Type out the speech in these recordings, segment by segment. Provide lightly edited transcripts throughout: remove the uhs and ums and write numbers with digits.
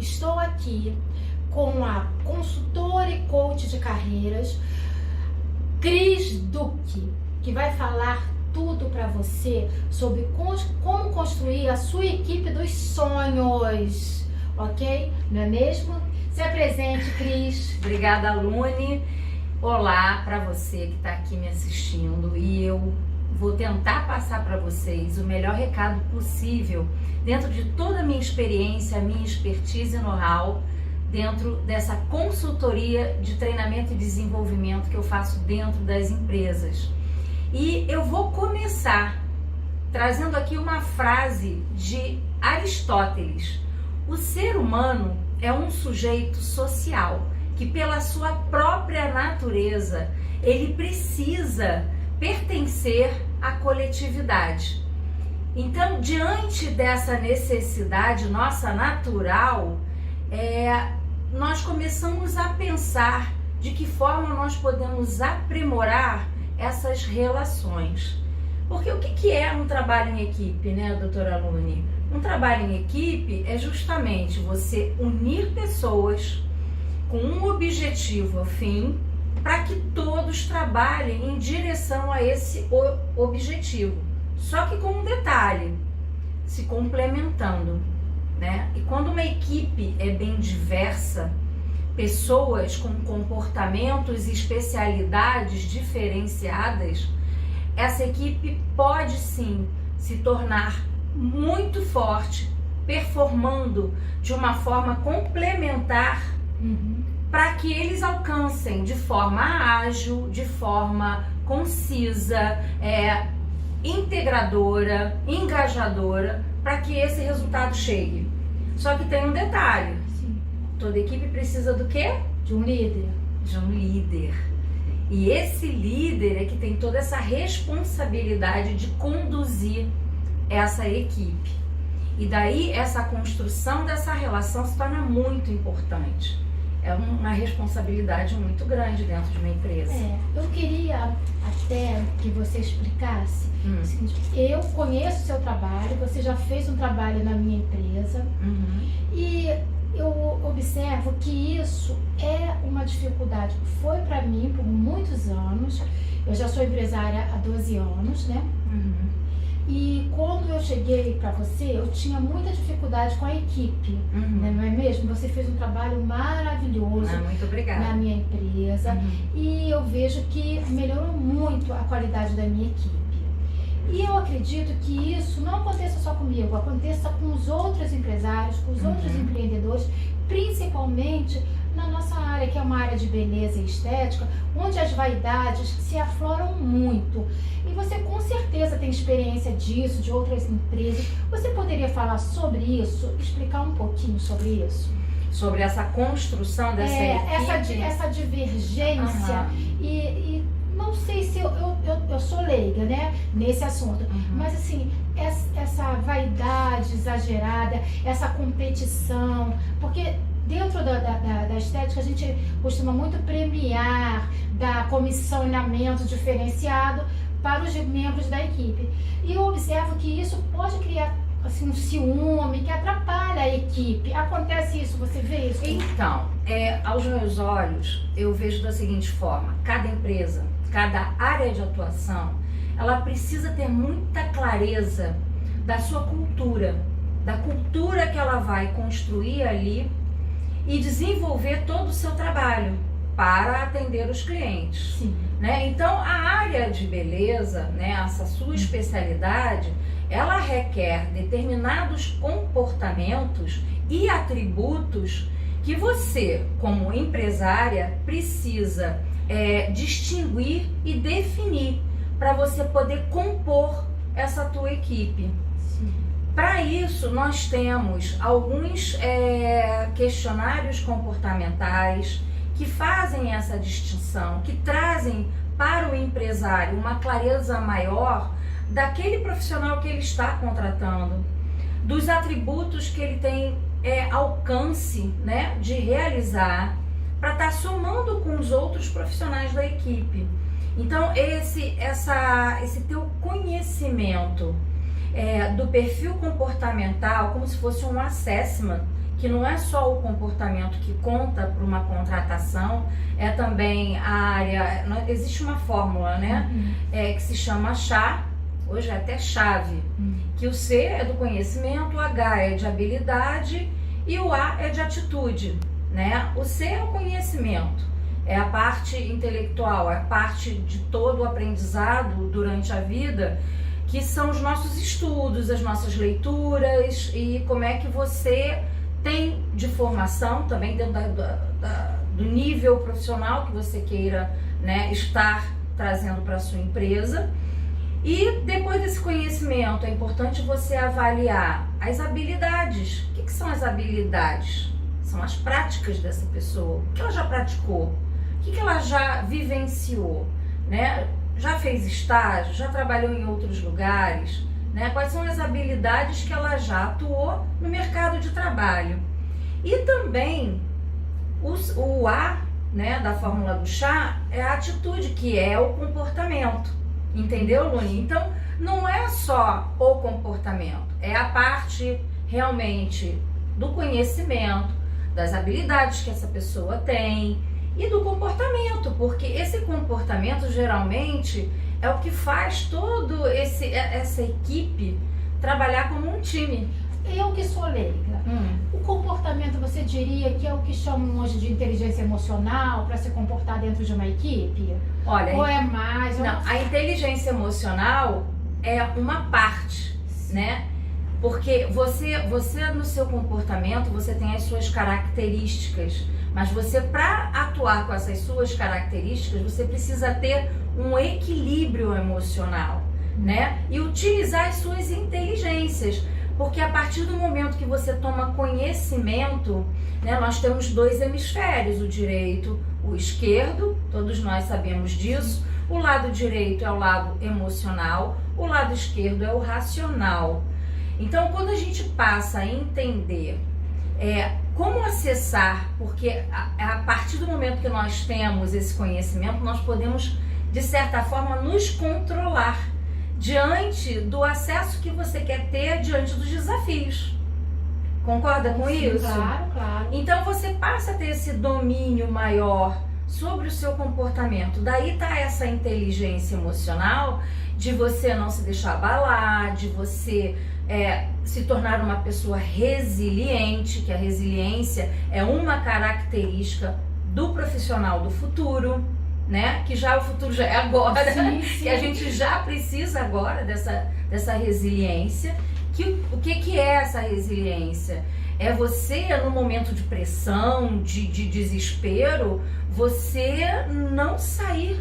Estou aqui com a consultora e coach de carreiras, Cris Duque, que vai falar tudo para você sobre como construir a sua equipe dos sonhos, ok? Não é mesmo? Se apresente, Cris. Obrigada, Lune. Olá para você que está aqui me assistindo, e eu vou tentar passar para vocês o melhor recado possível dentro de toda a minha experiência, minha expertise e know-how dentro dessa consultoria de treinamento e desenvolvimento que eu faço dentro das empresas. E eu vou começar trazendo aqui uma frase de Aristóteles. O ser humano é um sujeito social que, pela sua própria natureza, ele precisa pertencer à coletividade. Então, diante dessa necessidade nossa natural, nós começamos a pensar de que forma nós podemos aprimorar essas relações. Porque o que é um trabalho em equipe, né, doutora Lune? Um trabalho em equipe é justamente você unir pessoas com um objetivo afim para que todos trabalhem em direção a esse objetivo. Só que com um detalhe, se complementando, né? E quando uma equipe é bem diversa, pessoas com comportamentos e especialidades diferenciadas, essa equipe pode sim se tornar muito forte, performando de uma forma complementar, para que eles alcancem de forma ágil, de forma concisa, integradora, engajadora, para que esse resultado chegue. Só que tem um detalhe. Sim. Toda equipe precisa do quê? De um líder. De um líder. E esse líder é que tem toda essa responsabilidade de conduzir essa equipe. E daí essa construção dessa relação se torna muito importante. É uma responsabilidade muito grande dentro de uma empresa. Eu queria até que você explicasse o seguinte: eu conheço o seu trabalho, você já fez um trabalho na minha empresa, e eu observo que isso é uma dificuldade. Foi para mim por muitos anos. Eu já sou empresária há 12 anos, né? E quando eu cheguei para você, eu tinha muita dificuldade com a equipe, né? Não é mesmo? Você fez um trabalho maravilhoso Muito obrigada. Na minha empresa, e eu vejo que melhorou muito a qualidade da minha equipe. E eu acredito que isso não aconteça só comigo, aconteça com os outros empresários, com os outros empreendedores, principalmente na nossa área, que é uma área de beleza e estética, onde as vaidades se afloram muito. E você com certeza tem experiência disso, de outras empresas. Você poderia falar sobre isso, explicar um pouquinho sobre isso? Sobre essa construção dessa equipe? Essa divergência e não sei se eu sou leiga, né, nesse assunto, mas assim, essa vaidade exagerada, essa competição, porque dentro da estética a gente costuma muito premiar, dar comissionamento diferenciado para os membros da equipe. E eu observo que isso pode criar assim, um ciúme que atrapalha a equipe. Acontece isso, você vê isso? Então, aos meus olhos, eu vejo da seguinte forma: cada empresa, cada área de atuação, ela precisa ter muita clareza da sua cultura, da cultura que ela vai construir ali e desenvolver todo o seu trabalho para atender os clientes. Sim. Né? Então, a área de beleza, né, essa sua especialidade, ela requer determinados comportamentos e atributos que você, como empresária, precisa distinguir e definir para você poder compor essa tua equipe. Para isso, nós temos alguns questionários comportamentais que fazem essa distinção, que trazem para o empresário uma clareza maior daquele profissional que ele está contratando, dos atributos que ele tem alcance, né, de realizar, para estar somando com os outros profissionais da equipe. Então, esse teu conhecimento do perfil comportamental, como se fosse um assessment que não é só o comportamento que conta para uma contratação, é também a área, existe uma fórmula, né, que se chama CHA, hoje é até chave, que o C é do conhecimento, o H é de habilidade e o A é de atitude, né? O C é o conhecimento, é a parte intelectual, é a parte de todo o aprendizado durante a vida, que são os nossos estudos, as nossas leituras e como é que você tem de formação também dentro do nível profissional que você queira, né, estar trazendo para a sua empresa. E depois desse conhecimento é importante você avaliar as habilidades. O que são as habilidades? São as práticas dessa pessoa. O que ela já praticou? O que ela já vivenciou? Né? Já fez estágio? Já trabalhou em outros lugares? Né? Quais são as habilidades que ela já atuou no mercado de trabalho? E também o A, né, da fórmula do chá é a atitude, que é o comportamento. Entendeu, Luni? Então, não é só o comportamento, é a parte realmente do conhecimento, das habilidades que essa pessoa tem e do comportamento, porque esse comportamento geralmente é o que faz todo essa equipe trabalhar como um time. Eu que sou leiga, o comportamento você diria que é o que chamam hoje de inteligência emocional para se comportar dentro de uma equipe? Olha, ou é mais? Não, a inteligência emocional é uma parte, né? Porque você no seu comportamento, você tem as suas características, mas você, para atuar com essas suas características, você precisa ter um equilíbrio emocional, né? E utilizar as suas inteligências. Porque a partir do momento que você toma conhecimento, né, nós temos dois hemisférios, o direito, o esquerdo, todos nós sabemos disso. O lado direito é o lado emocional, o lado esquerdo é o racional. Então, quando a gente passa a entender como acessar, porque a partir do momento que nós temos esse conhecimento, nós podemos, de certa forma, nos controlar diante do acesso que você quer ter diante dos desafios. Concorda com isso? Claro, claro. Então você passa a ter esse domínio maior sobre o seu comportamento. Daí tá essa inteligência emocional de você não se deixar abalar, de você se tornar uma pessoa resiliente, que a resiliência é uma característica do profissional do futuro, né? Que já o futuro já é agora, sim. Que a gente já precisa agora dessa resiliência. O que é essa resiliência? É você, no momento de pressão, de desespero, você não sair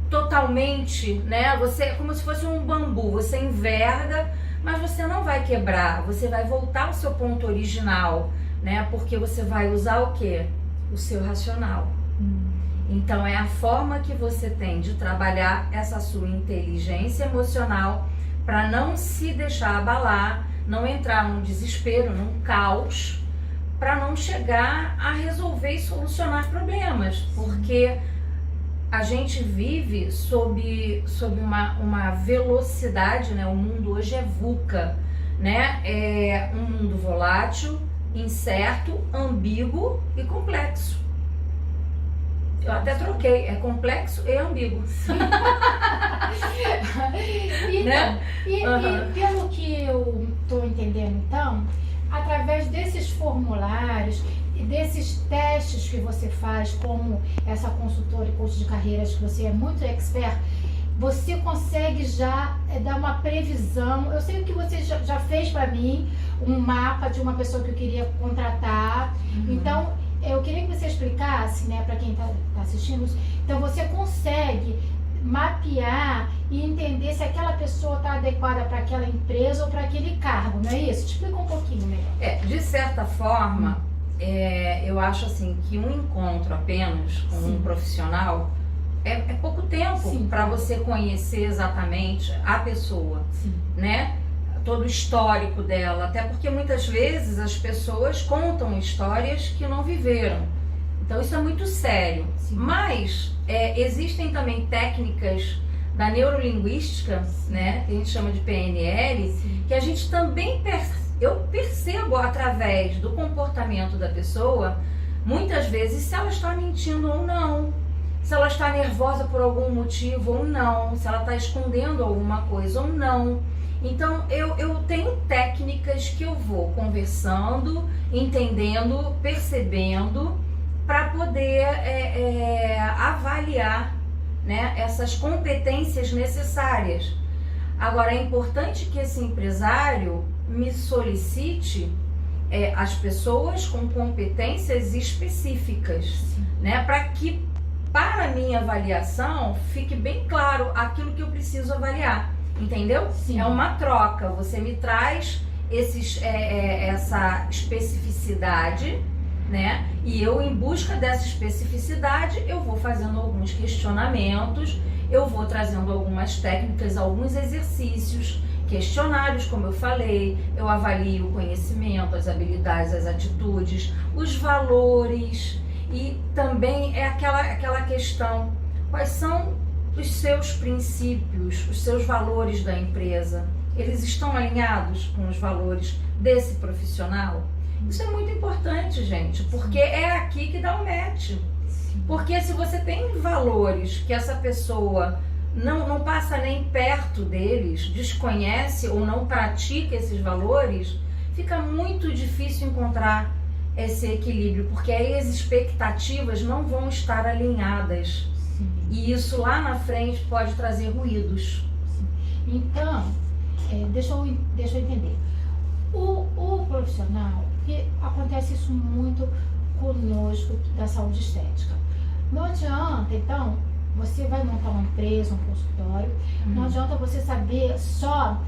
totalmente, né? Você é como se fosse um bambu, você enverga, mas você não vai quebrar, você vai voltar ao seu ponto original, né? Porque você vai usar o quê? O seu racional. Então é a forma que você tem de trabalhar essa sua inteligência emocional para não se deixar abalar, não entrar num desespero, num caos, para não chegar a resolver e solucionar problemas, porque a gente vive sob uma velocidade, né? O mundo hoje é VUCA, né? É um mundo volátil, incerto, ambíguo e complexo. Eu até troquei, é complexo e ambíguo. Então, né? E pelo que eu estou entendendo, então, através desses formulários e desses testes que você faz, como essa consultora e coach de carreiras, que você é muito expert, você consegue já dar uma previsão. Eu sei que você já fez para mim um mapa de uma pessoa que eu queria contratar. Então, eu queria que você explicasse, né, para quem está assistindo. Então, você consegue mapear e entender se aquela pessoa está adequada para aquela empresa ou para aquele cargo, não é isso? Te explica um pouquinho melhor. De certa forma, eu acho assim que um encontro apenas com um profissional é pouco tempo para você conhecer exatamente a pessoa, né? Todo o histórico dela, até porque muitas vezes as pessoas contam histórias que não viveram. Então isso é muito sério. Mas existem também técnicas da neurolinguística, né, que a gente chama de PNL, que a gente também eu percebo através do comportamento da pessoa, muitas vezes, se ela está mentindo ou não, se ela está nervosa por algum motivo ou não, se ela está escondendo alguma coisa ou não. Então, eu tenho técnicas que eu vou conversando, entendendo, percebendo, para poder avaliar, né, essas competências necessárias. Agora, é importante que esse empresário me solicite as pessoas com competências específicas, né, para que, para a minha avaliação, fique bem claro aquilo que eu preciso avaliar, entendeu? Sim. É uma troca, você me traz essa especificidade, né? E eu, em busca dessa especificidade, eu vou fazendo alguns questionamentos, eu vou trazendo algumas técnicas, alguns exercícios, questionários, como eu falei, eu avalio o conhecimento, as habilidades, as atitudes, os valores, e também é aquela questão, quais são os seus princípios, os seus valores da empresa, eles estão alinhados com os valores desse profissional? Isso é muito importante, gente, porque é aqui que dá o match. Porque se você tem valores que essa pessoa não passa nem perto deles, desconhece ou não pratica esses valores, fica muito difícil encontrar esse equilíbrio, porque aí as expectativas não vão estar alinhadas. Sim. E isso lá na frente pode trazer ruídos. Sim. Então, deixa eu entender. O profissional, que acontece isso muito conosco da saúde estética. Não adianta, então, você vai montar uma empresa, um consultório, não adianta você saber só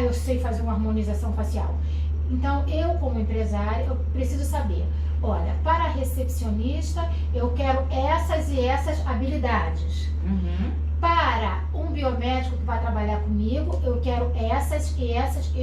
eu sei fazer uma harmonização facial. Então, eu como empresária, eu preciso saber, olha, para a recepcionista, eu quero essas e essas habilidades. Para um biomédico que vai trabalhar comigo, eu quero essas e essas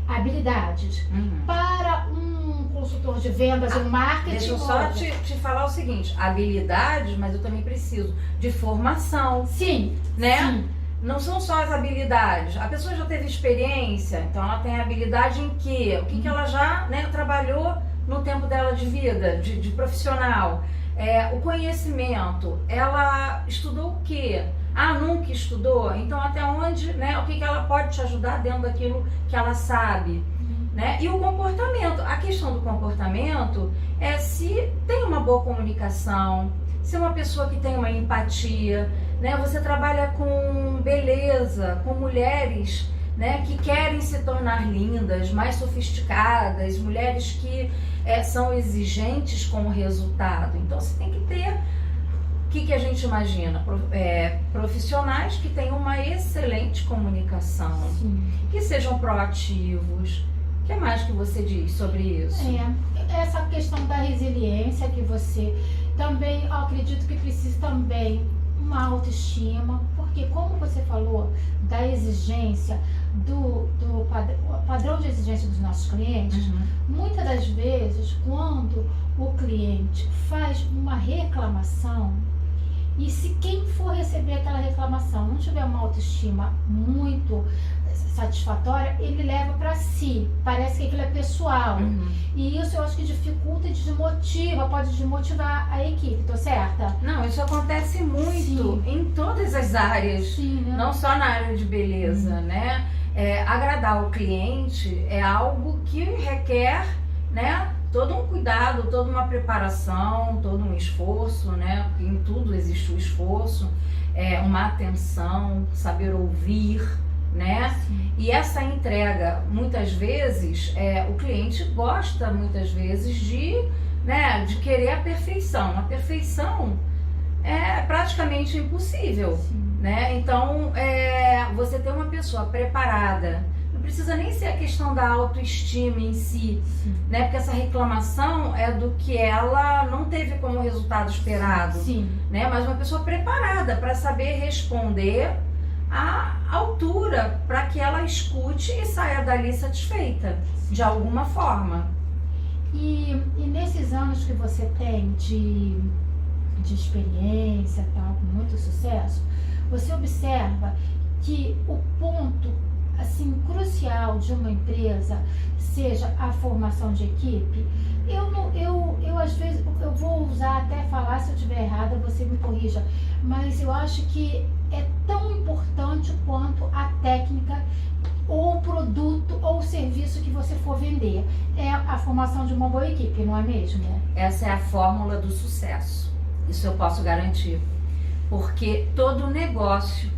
habilidades. Para um consultor de vendas e marketing... Deixa eu só te falar o seguinte, habilidades, mas eu também preciso de formação. Sim, né? Sim. Não são só as habilidades. A pessoa já teve experiência, então ela tem habilidade em quê? O que ela já, né, trabalhou no tempo dela de vida, de profissional. O conhecimento, ela estudou o quê? Nunca estudou? Então até onde, né, o que ela pode te ajudar dentro daquilo que ela sabe, né? E o comportamento, a questão do comportamento é se tem uma boa comunicação, se é uma pessoa que tem uma empatia, né? Você trabalha com beleza, com mulheres, né, que querem se tornar lindas, mais sofisticadas, mulheres que são exigentes com o resultado. Então você tem que ter, o que a gente imagina? Profissionais que tenham uma excelente comunicação, que sejam proativos. O que mais que você diz sobre isso? Essa questão da resiliência que você também, eu acredito que precisa também uma autoestima, porque como você falou da exigência, do padrão de exigência dos nossos clientes, muitas das vezes quando o cliente faz uma reclamação, e se quem for receber aquela reclamação não tiver uma autoestima muito satisfatória, ele leva para si, parece que aquilo é pessoal. E isso eu acho que dificulta e desmotiva, pode desmotivar a equipe, tô certa? Não, isso acontece muito em todas as áreas, né? Não só na área de beleza, né? Agradar o cliente é algo que requer, né, todo um cuidado, toda uma preparação, todo um esforço, né? Em tudo existe o esforço, uma atenção, saber ouvir, né? E essa entrega, muitas vezes, o cliente gosta, muitas vezes, de querer a perfeição. A perfeição é praticamente impossível, né? Então, você ter uma pessoa preparada, não precisa nem ser a questão da autoestima em si, né? Porque essa reclamação é do que ela não teve como resultado esperado, né? Mas uma pessoa preparada para saber responder à altura, para que ela escute e saia dali satisfeita, de alguma forma. E nesses anos que você tem de experiência, tal, com muito sucesso, você observa que o ponto assim crucial fundamental de uma empresa seja a formação de equipe, eu às vezes, eu vou usar até falar, se eu estiver errada, você me corrija, mas eu acho que é tão importante quanto a técnica ou o produto ou o serviço que você for vender. É a formação de uma boa equipe, não é mesmo? Essa é a fórmula do sucesso. Isso eu posso garantir. Porque todo negócio,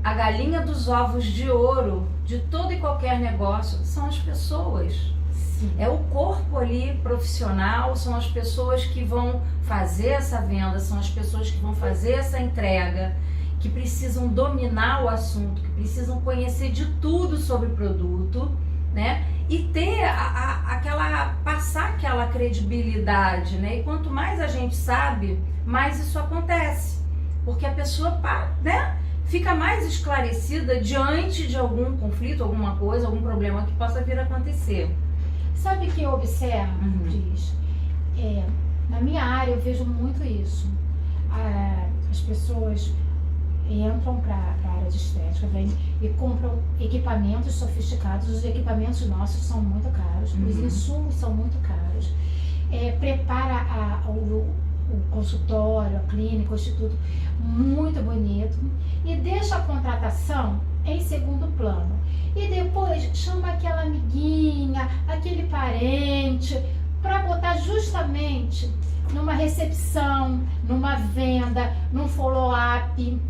a galinha dos ovos de ouro de todo e qualquer negócio são as pessoas. Sim. É o corpo ali profissional, são as pessoas que vão fazer essa venda, são as pessoas que vão fazer essa entrega, que precisam dominar o assunto, que precisam conhecer de tudo sobre o produto, né? E ter passar aquela credibilidade, né? E quanto mais a gente sabe, mais isso acontece. Porque a pessoa, né, fica mais esclarecida diante de algum conflito, alguma coisa, algum problema que possa vir a acontecer. Sabe o que eu observo, Cris? Na minha área eu vejo muito isso. As pessoas entram para a área de estética, vêm e compram equipamentos sofisticados. Os equipamentos nossos são muito caros, os insumos são muito caros. Prepara o consultório, a clínica, o instituto muito bonito e deixa a contratação em segundo plano. E depois chama aquela amiguinha, aquele parente, para botar justamente numa recepção, numa venda, num follow-up.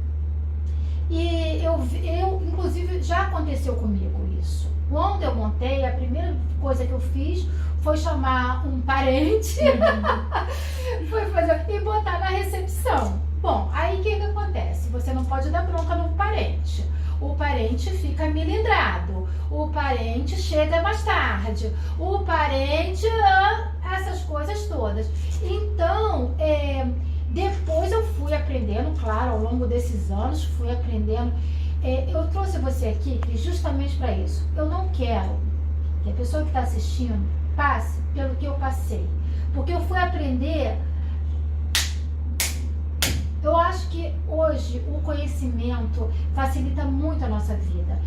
E eu, inclusive, já aconteceu comigo isso. Quando eu montei, a primeira coisa que eu fiz foi chamar um parente foi fazer, e botar na recepção. Bom, aí o que acontece? Você não pode dar bronca no parente. O parente fica milindrado, o parente chega mais tarde, o parente, essas coisas todas. Então, depois eu fui aprendendo, claro, ao longo desses anos, fui aprendendo. Eu trouxe você aqui justamente para isso. Eu não quero que a pessoa que está assistindo passe pelo que eu passei, porque eu fui aprender. Eu acho que hoje o conhecimento facilita muito a nossa vida.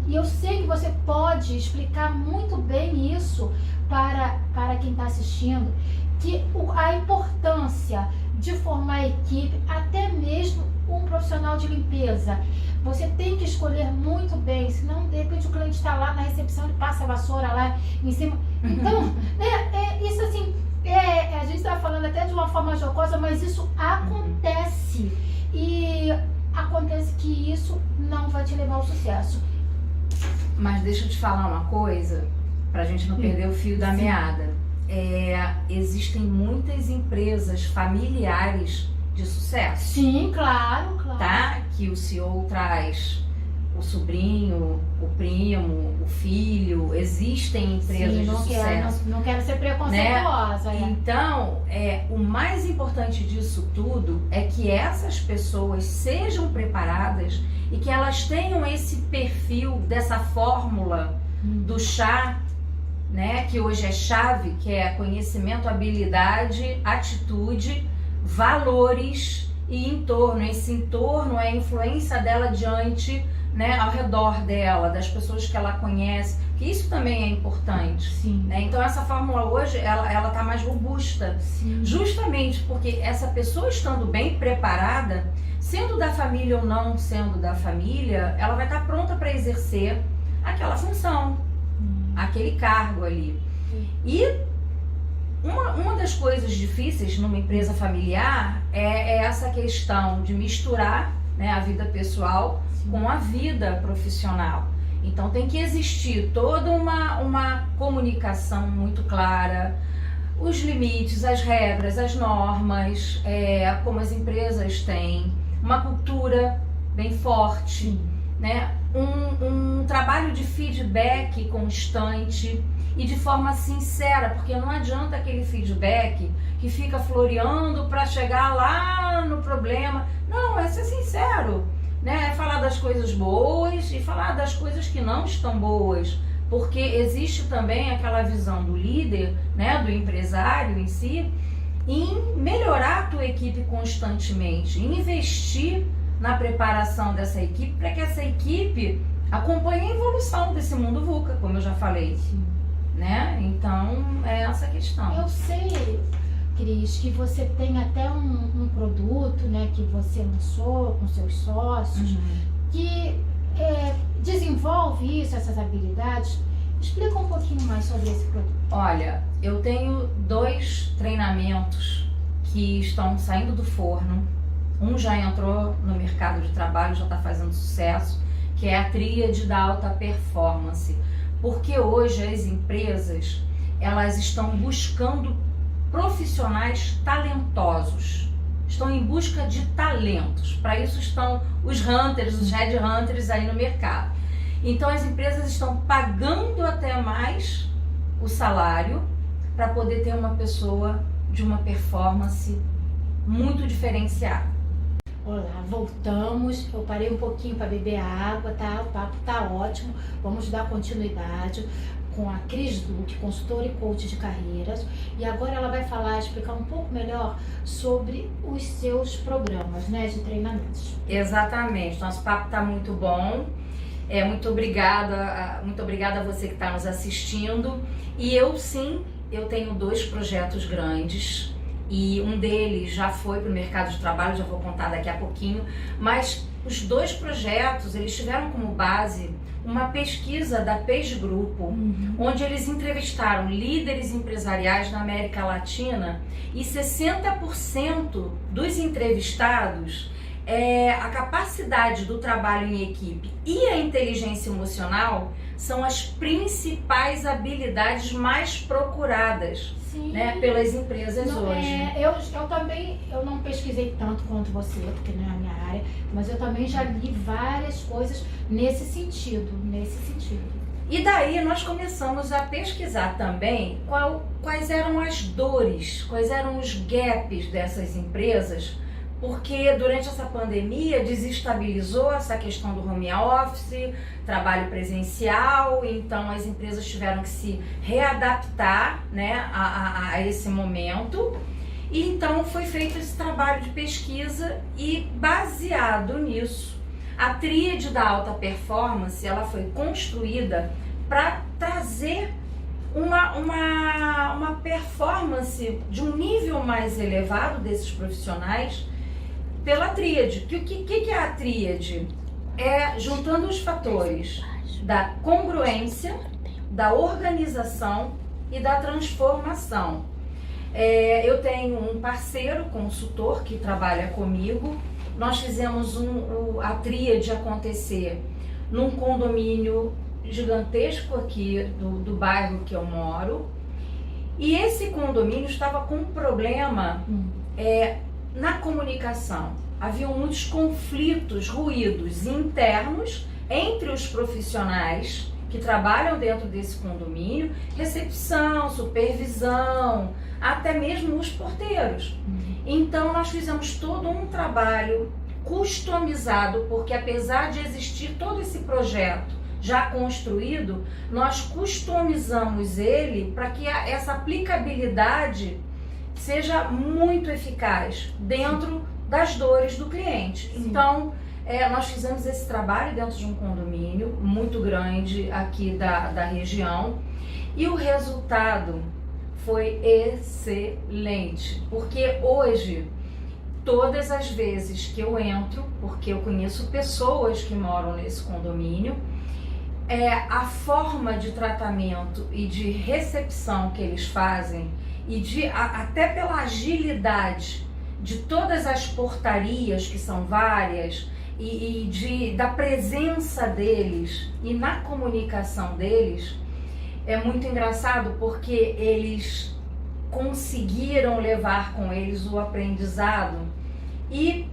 E eu sei que você pode explicar muito bem isso para quem está assistindo, que a importância de formar equipe, até mesmo um profissional de limpeza. Você tem que escolher muito bem, senão de repente o cliente está lá na recepção e passa a vassoura lá em cima. Então, isso assim... a gente está falando até de uma forma jocosa, mas isso acontece. E acontece que isso não vai te levar ao sucesso. Mas deixa eu te falar uma coisa, pra gente não perder o fio da meada. Existem muitas empresas familiares de sucesso. Sim, claro. Tá? Que o CEO traz o sobrinho, o primo, o filho. Existem empresas de sucesso. Não quero ser preconceituosa. Né? Então, o mais importante disso tudo é que essas pessoas sejam preparadas e que elas tenham esse perfil dessa fórmula do chá, né? Que hoje é chave, que é conhecimento, habilidade, atitude, valores e entorno. Esse entorno é a influência dela diante, né, ao redor dela, das pessoas que ela conhece, que isso também é importante. Sim. Né? Então essa fórmula hoje, ela tá mais robusta. Sim. Justamente porque essa pessoa estando bem preparada, sendo da família ou não sendo da família, ela vai estar pronta para exercer aquela função, aquele cargo ali. E uma das coisas difíceis numa empresa familiar é essa questão de misturar, né, a vida pessoal com a vida profissional. Então tem que existir toda uma comunicação muito clara, os limites, as regras, as normas, como as empresas têm, uma cultura bem forte, né? Um trabalho de feedback constante e de forma sincera, porque não adianta aquele feedback que fica floreando para chegar lá no problema. Não, é ser sincero, né? É falar das coisas boas e falar das coisas que não estão boas, porque existe também aquela visão do líder, né, do empresário em si, em melhorar a tua equipe constantemente, em investir na preparação dessa equipe para que essa equipe acompanha a evolução desse mundo VUCA, como eu já falei, né? Então, é essa a questão. Eu sei, Cris, que você tem até um produto, né, que você lançou com seus sócios, que desenvolve isso, essas habilidades. Explica um pouquinho mais sobre esse produto. Olha, eu tenho 2 treinamentos que estão saindo do forno. Um já entrou no mercado de trabalho, já está fazendo sucesso, que é a tríade da alta performance. Porque hoje as empresas, elas estão buscando profissionais talentosos. Estão em busca de talentos. Para isso estão os hunters, os headhunters aí no mercado. Então as empresas estão pagando até mais o salário para poder ter uma pessoa de uma performance muito diferenciada. Olá, voltamos. Eu parei um pouquinho para beber água, tá? O papo tá ótimo. Vamos dar continuidade com a Cris Duque, consultora e coach de carreiras. E agora ela vai explicar um pouco melhor sobre os seus programas, né, de treinamentos. Exatamente. Nosso papo tá muito bom. Muito obrigada a você que está nos assistindo. E eu tenho 2 projetos grandes e um deles já foi para o mercado de trabalho, já vou contar daqui a pouquinho, mas os 2 projetos, eles tiveram como base uma pesquisa da PageGrupo, onde eles entrevistaram líderes empresariais na América Latina e 60% dos entrevistados, a capacidade do trabalho em equipe e a inteligência emocional são as principais habilidades mais procuradas, né, pelas empresas hoje. Eu não pesquisei tanto quanto você, porque não é a minha área, mas eu também já li várias coisas nesse sentido. E daí nós começamos a pesquisar também quais eram as dores, quais eram os gaps dessas empresas, porque durante essa pandemia desestabilizou essa questão do home office, trabalho presencial, então as empresas tiveram que se readaptar, né, a esse momento. E então foi feito esse trabalho de pesquisa e baseado nisso, a tríade da alta performance, ela foi construída para trazer uma performance de um nível mais elevado desses profissionais pela tríade. O que é a tríade? Juntando os fatores da congruência, da organização e da transformação. Eu tenho um parceiro consultor que trabalha comigo. Nós fizemos a tríade acontecer num condomínio gigantesco aqui do bairro que eu moro. E esse condomínio estava com um problema na comunicação. Haviam muitos conflitos, ruídos internos entre os profissionais que trabalham dentro desse condomínio, recepção, supervisão, até mesmo os porteiros. Então nós fizemos todo um trabalho customizado, porque apesar de existir todo esse projeto já construído, nós customizamos ele para que essa aplicabilidade seja muito eficaz dentro das dores do cliente. Sim. Então, nós fizemos esse trabalho dentro de um condomínio muito grande aqui da região e o resultado foi excelente, porque hoje, todas as vezes que eu entro, porque eu conheço pessoas que moram nesse condomínio, a forma de tratamento e de recepção que eles fazem e até pela agilidade de todas as portarias, que são várias, da presença deles e na comunicação deles, é muito engraçado porque eles conseguiram levar com eles o aprendizado e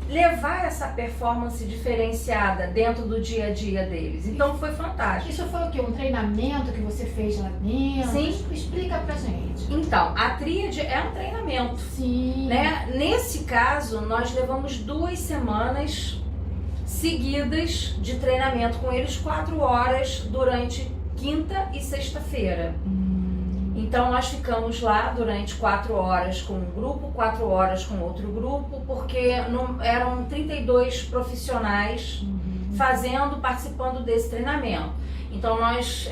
levar essa performance diferenciada dentro do dia a dia deles. Então foi fantástico. Isso foi o quê? Um treinamento que você fez lá dentro? Sim. Explica pra gente. Então, a tríade é um treinamento. Sim. Né? Nesse caso, nós levamos 2 semanas seguidas de treinamento com eles, 4 horas durante quinta e sexta-feira. Então nós ficamos lá durante 4 horas com um grupo, 4 horas com outro grupo, porque eram 32 profissionais participando desse treinamento. Então nós,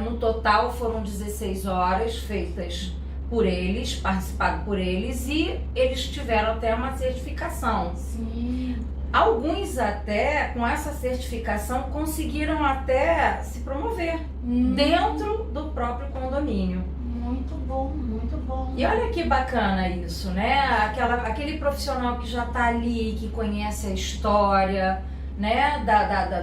no total, foram 16 horas feitas por eles, participado por eles, e eles tiveram até uma certificação. Sim. Alguns até, com essa certificação, conseguiram até se promover dentro do próprio condomínio. Muito bom, muito bom. E olha que bacana isso, né? Aquele profissional que já está ali, que conhece a história, né?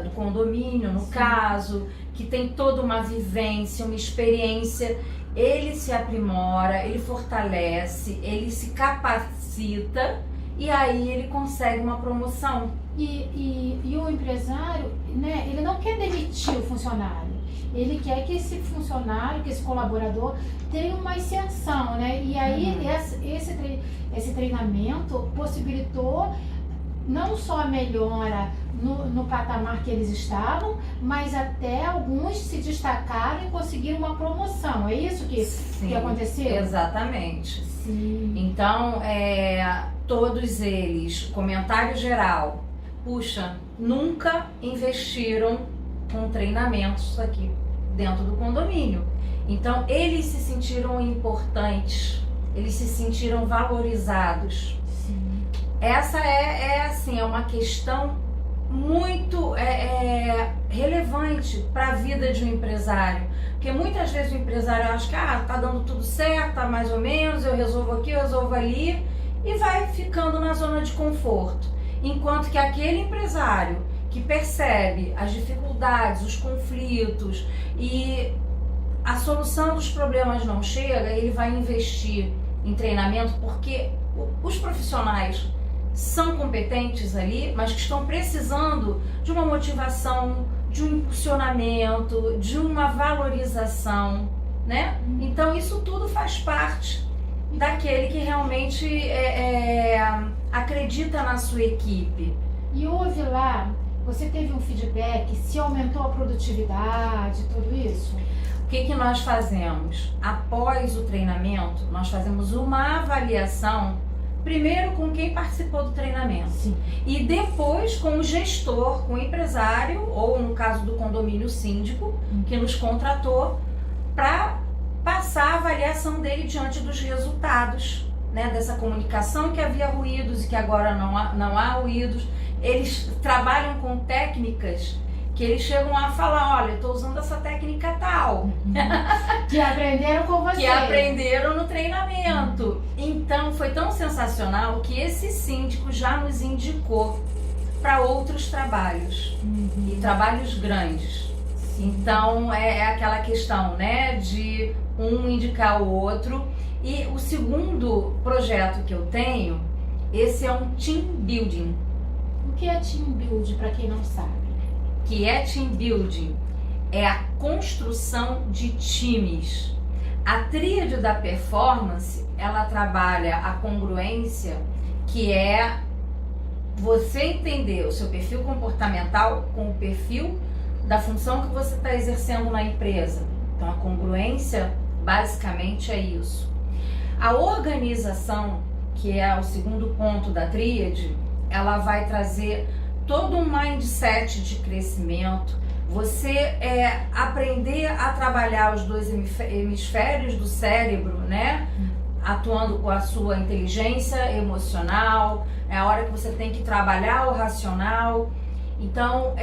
Do condomínio, no caso, que tem toda uma vivência, uma experiência, ele se aprimora, ele fortalece, ele se capacita e aí ele consegue uma promoção. E o empresário, né, ele não quer demitir o funcionário. Ele quer que esse funcionário, que esse colaborador tenha uma ascensão, né? E aí esse treinamento possibilitou não só a melhora no patamar que eles estavam, mas até alguns se destacaram e conseguiram uma promoção. É isso que aconteceu? Exatamente. Sim. Então, todos eles, comentário geral, puxa, nunca investiram com treinamentos aqui dentro do condomínio. Então, eles se sentiram importantes, eles se sentiram valorizados. Sim. Essa é uma questão muito relevante para a vida de um empresário, porque muitas vezes o empresário acha que tá dando tudo certo, tá mais ou menos, eu resolvo aqui, eu resolvo ali, e vai ficando na zona de conforto, enquanto que aquele empresário que percebe as dificuldades, os conflitos e a solução dos problemas não chega, ele vai investir em treinamento, porque os profissionais são competentes ali, mas que estão precisando de uma motivação, de um impulsionamento, de uma valorização, né? Então isso tudo faz parte daquele que realmente acredita na sua equipe. E houve lá, você teve um feedback, se aumentou a produtividade, tudo isso? O que nós fazemos? Após o treinamento, nós fazemos uma avaliação, primeiro com quem participou do treinamento. Sim. E depois com o gestor, com o empresário, ou no caso do condomínio, o síndico, que nos contratou para passar a avaliação dele diante dos resultados, né, dessa comunicação, que havia ruídos e que agora não há ruídos. Eles trabalham com técnicas que eles chegam a falar, olha, eu estou usando essa técnica tal. Que aprenderam com você. Que aprenderam no treinamento. Então foi tão sensacional que esse síndico já nos indicou para outros trabalhos. E trabalhos grandes. Então é aquela questão, né, de um indicar o outro. E o segundo projeto que eu tenho, esse é um team building. O que é team building, para quem não sabe? Que é team building? É a construção de times. A tríade da performance, ela trabalha a congruência, que é você entender o seu perfil comportamental com o perfil da função que você está exercendo na empresa. Então a congruência basicamente é isso. A organização, que é o segundo ponto da tríade, ela vai trazer todo um mindset de crescimento, você aprender a trabalhar os dois hemisférios do cérebro, né? Atuando com a sua inteligência emocional, é a hora que você tem que trabalhar o racional. Então,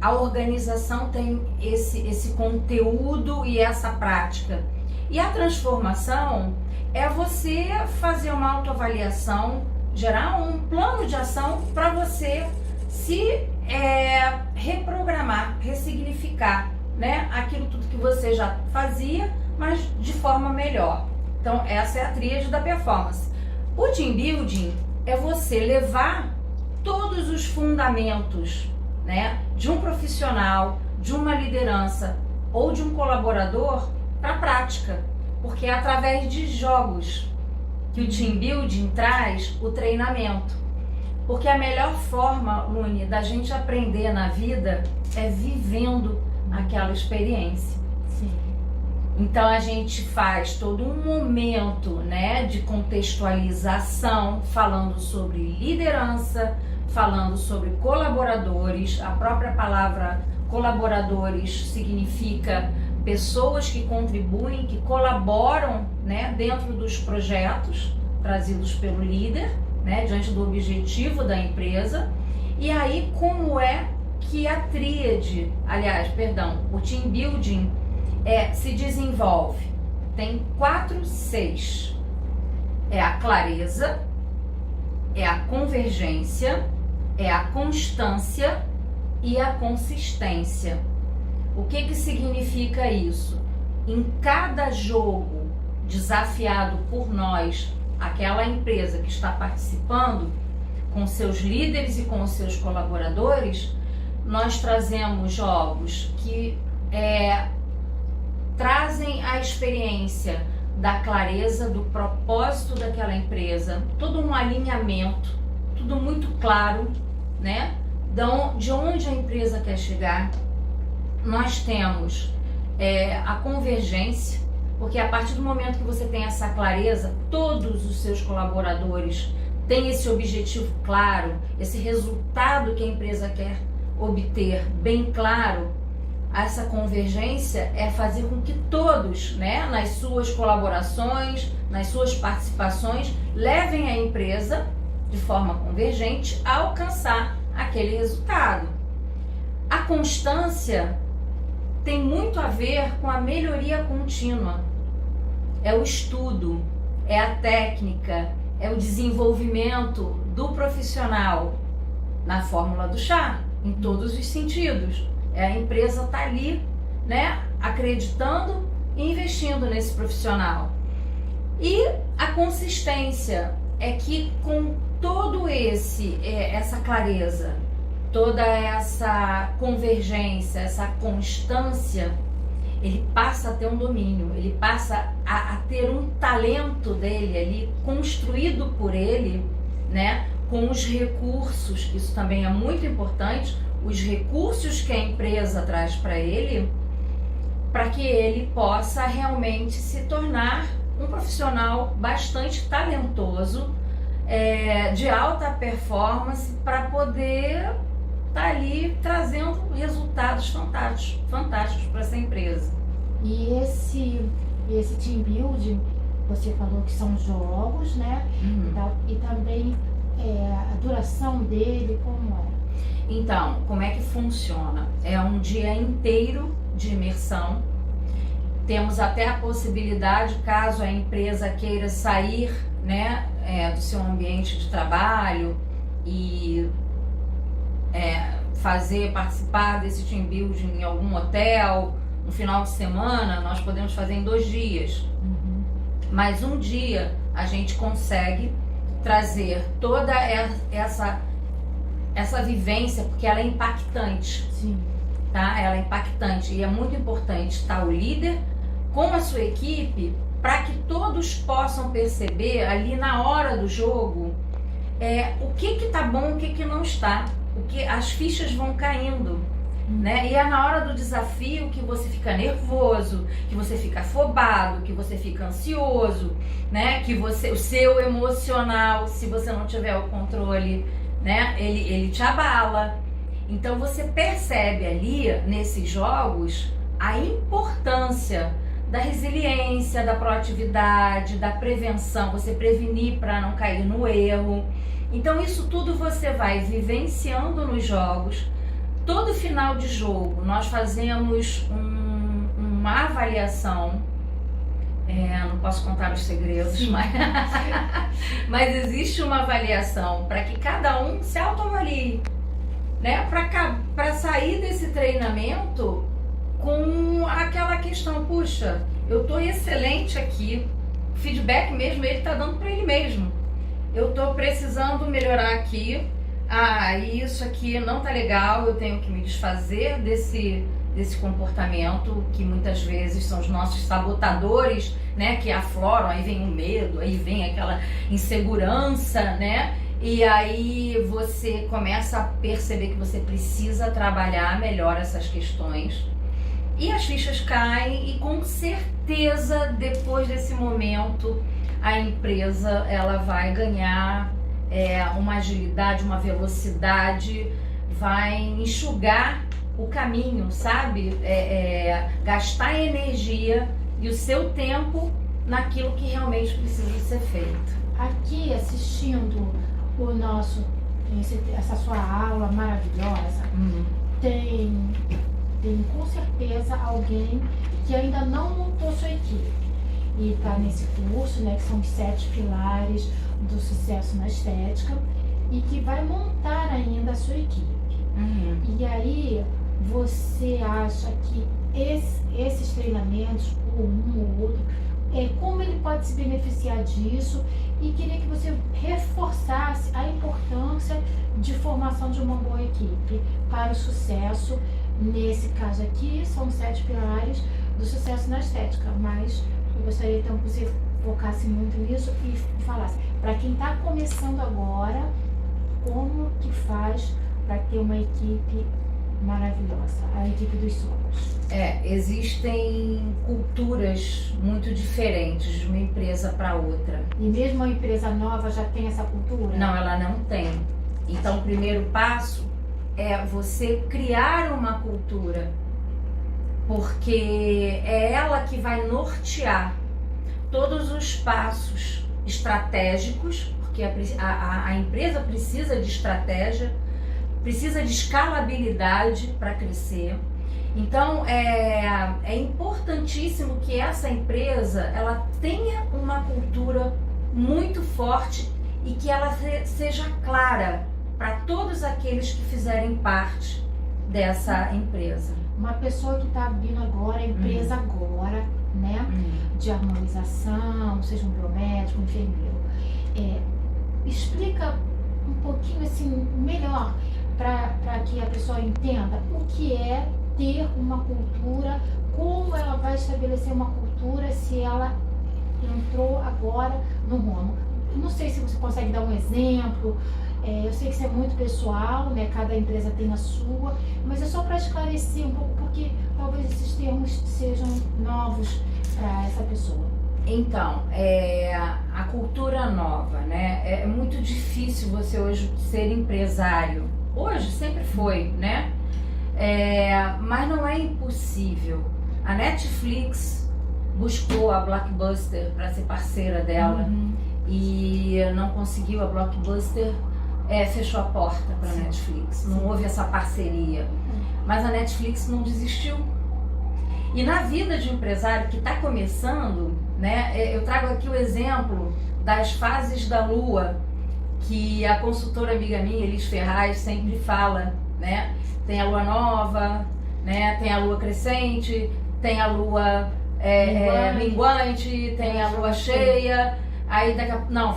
a organização tem esse conteúdo e essa prática. E a transformação é você fazer uma autoavaliação, gerar um plano de ação para você se reprogramar, ressignificar, né? Aquilo tudo que você já fazia, mas de forma melhor. Então essa é a tríade da performance. O team building é você levar todos os fundamentos, né, de um profissional, de uma liderança ou de um colaborador para a prática, porque é através de jogos que o team building traz o treinamento. Porque a melhor forma, Luni, da gente aprender na vida é vivendo aquela experiência. Sim. Então a gente faz todo um momento, né, de contextualização, falando sobre liderança, falando sobre colaboradores. A própria palavra colaboradores significa pessoas que contribuem, que colaboram, né, dentro dos projetos trazidos pelo líder, né, diante do objetivo da empresa. E aí como é que a tríade, o team building se desenvolve? Tem 4 Cs. É a clareza, é a convergência, é a constância e a consistência. O que significa isso? Em cada jogo desafiado por nós, aquela empresa que está participando, com seus líderes e com os seus colaboradores, nós trazemos jogos que trazem a experiência da clareza, do propósito daquela empresa, todo um alinhamento, tudo muito claro, né? De onde a empresa quer chegar. Nós temos a convergência, porque a partir do momento que você tem essa clareza, todos os seus colaboradores têm esse objetivo claro, esse resultado que a empresa quer obter bem claro. Essa convergência é fazer com que todos, né, nas suas colaborações, nas suas participações, levem a empresa de forma convergente a alcançar aquele resultado. A constância tem muito a ver com a melhoria contínua. É o estudo, é a técnica, é o desenvolvimento do profissional na fórmula do chá, em todos os sentidos. A empresa está ali, né, acreditando e investindo nesse profissional. E a consistência é que com todo essa clareza, toda essa convergência, essa constância, ele passa a ter um domínio, ele passa a ter um talento dele ali, construído por ele, né, com os recursos, isso também é muito importante, os recursos que a empresa traz para ele, para que ele possa realmente se tornar um profissional bastante talentoso, de alta performance, para poder estar ali trazendo resultados fantásticos para essa empresa. E esse team building, você falou que são jogos, né? E também a duração dele, como é? Então, como é que funciona? É um dia inteiro de imersão. Temos até a possibilidade, caso a empresa queira sair, né, do seu ambiente de trabalho e participar desse team building em algum hotel, no final de semana, nós podemos fazer em 2 dias. Mas um dia a gente consegue trazer toda essa vivência, porque ela é impactante. Sim. Tá? Ela é impactante e é muito importante estar o líder com a sua equipe, para que todos possam perceber ali na hora do jogo o que tá bom, o que não está, o que as fichas vão caindo, né? E é na hora do desafio que você fica nervoso, que você fica afobado, que você fica ansioso, né? Que o seu emocional, se você não tiver o controle, né, ele te abala. Então você percebe ali nesses jogos a importância da resiliência, da proatividade, da prevenção, você prevenir para não cair no erro. Então isso tudo você vai vivenciando nos jogos. Todo final de jogo nós fazemos uma avaliação. Não posso contar os segredos, mas existe uma avaliação para que cada um se autoavalie, né? Para sair desse treinamento com aquela questão, puxa, eu tô excelente aqui, feedback mesmo ele tá dando para ele mesmo, eu tô precisando melhorar aqui, isso aqui não tá legal, eu tenho que me desfazer desse comportamento que muitas vezes são os nossos sabotadores, né, que afloram, aí vem o medo, aí vem aquela insegurança, né, e aí você começa a perceber que você precisa trabalhar melhor essas questões, E as fichas caem e com certeza depois desse momento a empresa ela vai ganhar uma agilidade, uma velocidade, vai enxugar o caminho, sabe? Gastar energia e o seu tempo naquilo que realmente precisa ser feito. Aqui assistindo essa sua aula maravilhosa, tem com certeza alguém que ainda não montou sua equipe e está nesse curso, né, que são os 7 pilares do sucesso na estética, e que vai montar ainda a sua equipe. E aí você acha que esses treinamentos, ou um ou outro, como ele pode se beneficiar disso? E queria que você reforçasse a importância de formação de uma boa equipe para o sucesso. Nesse caso aqui, são 7 pilares do sucesso na estética, mas eu gostaria então que você focasse muito nisso e falasse, para quem está começando agora, como que faz para ter uma equipe maravilhosa, a equipe dos sonhos? Existem culturas muito diferentes de uma empresa para outra. E mesmo a empresa nova já tem essa cultura? Não, ela não tem. Então, o primeiro passo é você criar uma cultura, porque é ela que vai nortear todos os passos estratégicos, porque a empresa precisa de estratégia, precisa de escalabilidade para crescer. Então é importantíssimo que essa empresa ela tenha uma cultura muito forte e que ela seja clara para todos aqueles que fizerem parte dessa empresa. Uma pessoa que está abrindo agora a empresa agora, né, de harmonização, seja um biomédico, um enfermeiro, explica um pouquinho assim melhor para que a pessoa entenda o que é ter uma cultura, como ela vai estabelecer uma cultura se ela entrou agora no ramo. Não sei se você consegue dar um exemplo, eu sei que isso é muito pessoal, né? Cada empresa tem a sua, mas é só para esclarecer um pouco, porque talvez esses termos sejam novos para essa pessoa. Então, a cultura nova, né? É muito difícil você hoje ser empresário. Hoje sempre foi, né? Mas não é impossível. A Netflix buscou a Blockbuster para ser parceira dela e não conseguiu. A Blockbuster fechou a porta para a Netflix. Não houve essa parceria. Mas a Netflix não desistiu. E na vida de um empresário que está começando, né? Eu trago aqui o exemplo das fases da Lua, que a consultora amiga minha, Elis Ferraz, sempre fala, né? Tem a lua nova, né? Tem a lua crescente, tem a lua minguante, tem a lua cheia, aí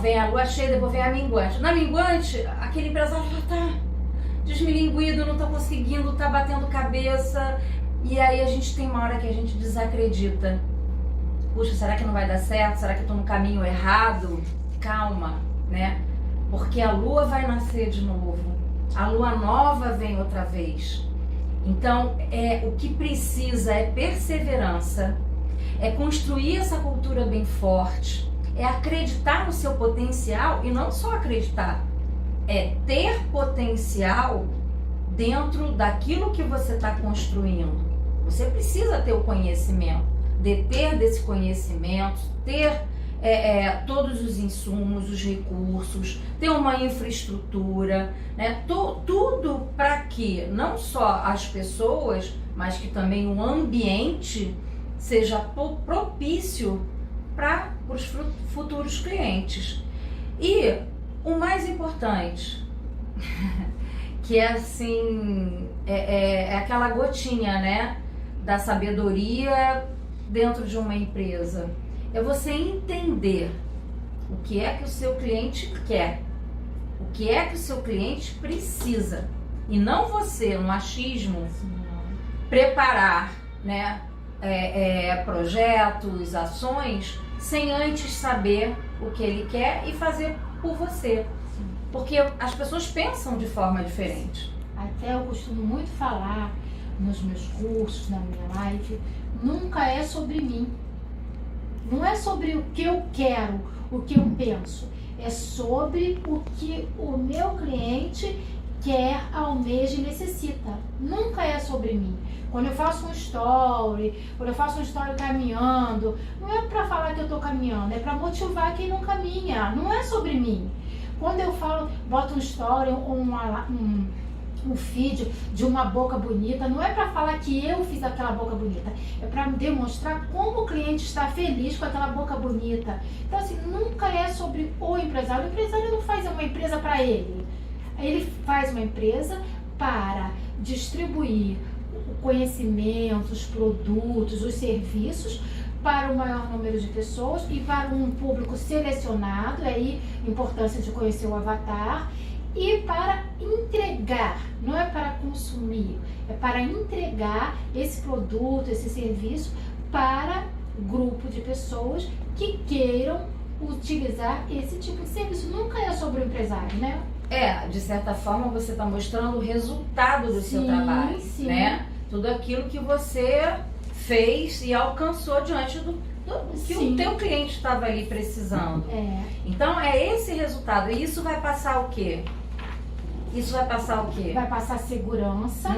vem a lua cheia, depois vem a minguante. Na minguante, aquele empresário já tá desmilinguido, não tá conseguindo, tá batendo cabeça, e aí a gente tem uma hora que a gente desacredita. Puxa, será que não vai dar certo? Será que eu tô no caminho errado? Calma, né? Porque a lua vai nascer de novo, a lua nova vem outra vez. Então, o que precisa é perseverança, é construir essa cultura bem forte, é acreditar no seu potencial, e não só acreditar, é ter potencial dentro daquilo que você está construindo. Você precisa ter o conhecimento, deter desse conhecimento, ter todos os insumos, os recursos, ter uma infraestrutura, né? Tudo para que não só as pessoas, mas que também o ambiente seja propício para os futuros clientes. E o mais importante, que é assim, aquela gotinha, né, da sabedoria dentro de uma empresa, é você entender o que é que o seu cliente quer, o que é que o seu cliente precisa, e não você, no achismo, preparar, né, projetos, ações, sem antes saber o que ele quer e fazer por você. Porque as pessoas pensam de forma diferente. Até eu costumo muito falar nos meus cursos, na minha live, nunca é sobre mim. Não é sobre o que eu quero, o que eu penso. É sobre o que o meu cliente quer, almeja e necessita. Nunca é sobre mim. Quando eu faço um story caminhando, não é para falar que eu tô caminhando, é para motivar quem não caminha. Não é sobre mim. Quando eu falo, boto um story ou um feed de uma boca bonita, não é para falar que eu fiz aquela boca bonita, é para demonstrar como o cliente está feliz com aquela boca bonita. Então, assim, nunca é sobre o empresário. O empresário não faz uma empresa para ele. Ele faz uma empresa para distribuir o conhecimento, os produtos, os serviços para o maior número de pessoas e para um público selecionado, aí a importância de conhecer o avatar, e para entregar, não é para consumir, é para entregar esse produto, esse serviço para grupo de pessoas que queiram utilizar esse tipo de serviço. Nunca é sobre o empresário, né? De certa forma você está mostrando o resultado do seu trabalho, né? Tudo aquilo que você fez e alcançou diante do que o teu cliente estava ali precisando. Então é esse resultado. E isso vai passar o quê? Vai passar segurança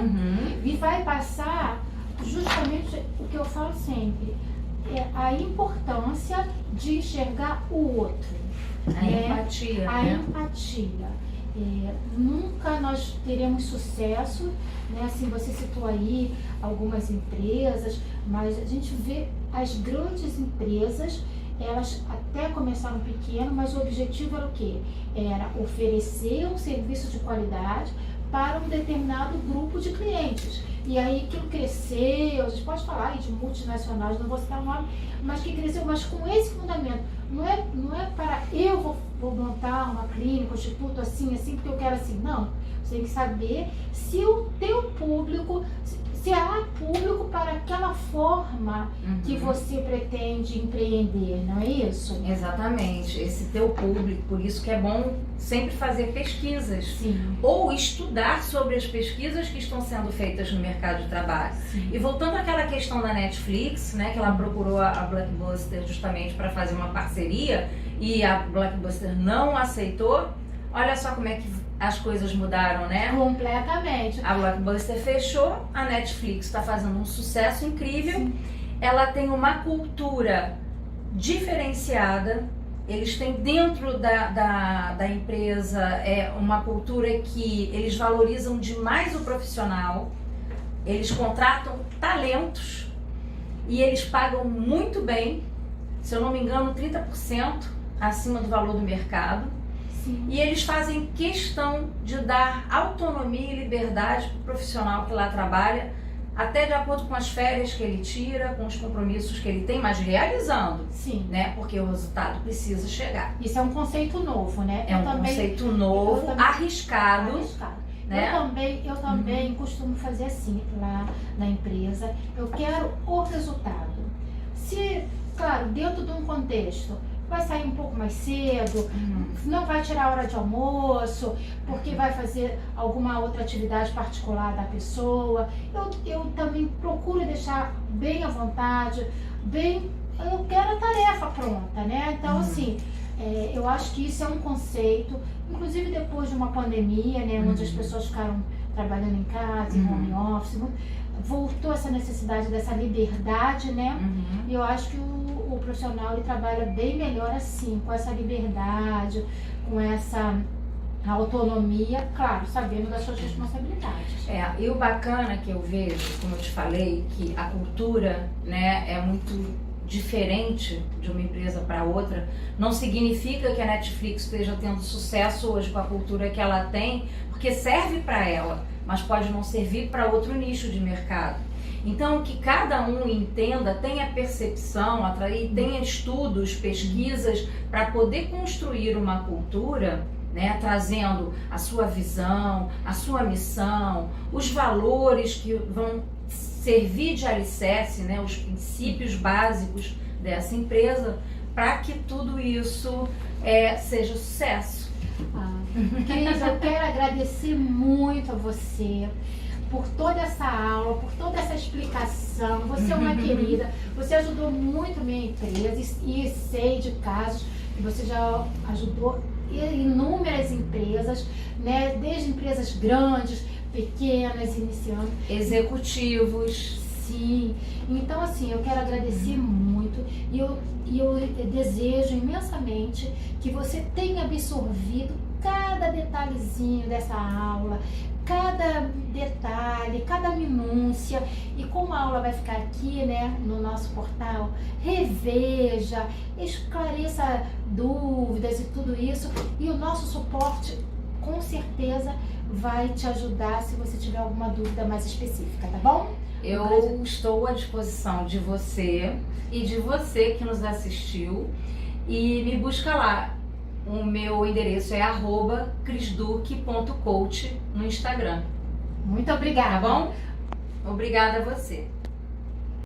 e vai passar justamente o que eu falo sempre, a importância de enxergar o outro. Empatia. Empatia. Nunca nós teremos sucesso, né? Assim, você citou aí algumas empresas, mas a gente vê as grandes empresas, elas até começaram pequeno, mas o objetivo era o quê? Era oferecer um serviço de qualidade para um determinado grupo de clientes. E aí aquilo cresceu, a gente pode falar aí de multinacionais, não vou citar o nome, mas que cresceu, mas com esse fundamento. Não é para eu vou montar uma clínica, um instituto assim, porque eu quero assim. Não. Você tem que saber se o teu público, se há público para aquela forma que você pretende empreender, não é isso? Exatamente, esse teu público, por isso que é bom sempre fazer pesquisas. Sim. Ou estudar sobre as pesquisas que estão sendo feitas no mercado de trabalho. Sim. E voltando àquela questão da Netflix, né, que ela procurou a Blockbuster justamente para fazer uma parceria e a Blockbuster não aceitou, olha só como é que as coisas mudaram, né? Completamente. A Blockbuster fechou, a Netflix está fazendo um sucesso incrível. Sim. Ela tem uma cultura diferenciada. Eles têm dentro da empresa uma cultura que eles valorizam demais o profissional. Eles contratam talentos e eles pagam muito bem, se eu não me engano, 30% acima do valor do mercado. Sim. E eles fazem questão de dar autonomia e liberdade para o profissional que lá trabalha, até de acordo com as férias que ele tira, com os compromissos que ele tem, mas realizando. Sim. Né? Porque o resultado precisa chegar. Isso é um conceito novo, né? Conceito novo, arriscado. Né? Eu também costumo fazer assim lá na empresa. Eu quero o resultado. Se, claro, dentro de um contexto, vai sair um pouco mais cedo, não vai tirar a hora de almoço, porque vai fazer alguma outra atividade particular da pessoa. Eu também procuro deixar bem à vontade, eu quero a tarefa pronta, né? Então, assim, eu acho que isso é um conceito, inclusive depois de uma pandemia, né, onde as pessoas ficaram trabalhando em casa, em home office, voltou essa necessidade dessa liberdade, né? E eu acho que o profissional ele trabalha bem melhor assim, com essa liberdade, com essa autonomia, claro, sabendo das suas responsabilidades. E o bacana que eu vejo, como eu te falei, que a cultura, né, é muito diferente de uma empresa para outra. Não significa que a Netflix esteja tendo sucesso hoje com a cultura que ela tem, porque serve para ela, mas pode não servir para outro nicho de mercado. Então, que cada um entenda, tenha percepção, tenha estudos, pesquisas, para poder construir uma cultura, né, trazendo a sua visão, a sua missão, os valores que vão servir de alicerce, né, os princípios básicos dessa empresa, para que tudo isso seja sucesso. Cris, eu quero agradecer muito a você por toda essa aula, por toda essa explicação. Você é uma querida, você ajudou muito minha empresa e sei de casos que você já ajudou inúmeras empresas, né? Desde empresas grandes, pequenas, iniciando. Executivos. Sim, então assim, eu quero agradecer muito e eu desejo imensamente que você tenha absorvido cada detalhezinho dessa aula, cada detalhe, cada minúcia, e como a aula vai ficar aqui, né, no nosso portal, reveja, esclareça dúvidas e tudo isso, e o nosso suporte com certeza vai te ajudar se você tiver alguma dúvida mais específica, tá bom? Eu estou à disposição de você e de você que nos assistiu, e me busca lá. O meu endereço é @crisduque.coach no Instagram. Muito obrigada. Tá bom? Obrigada a você.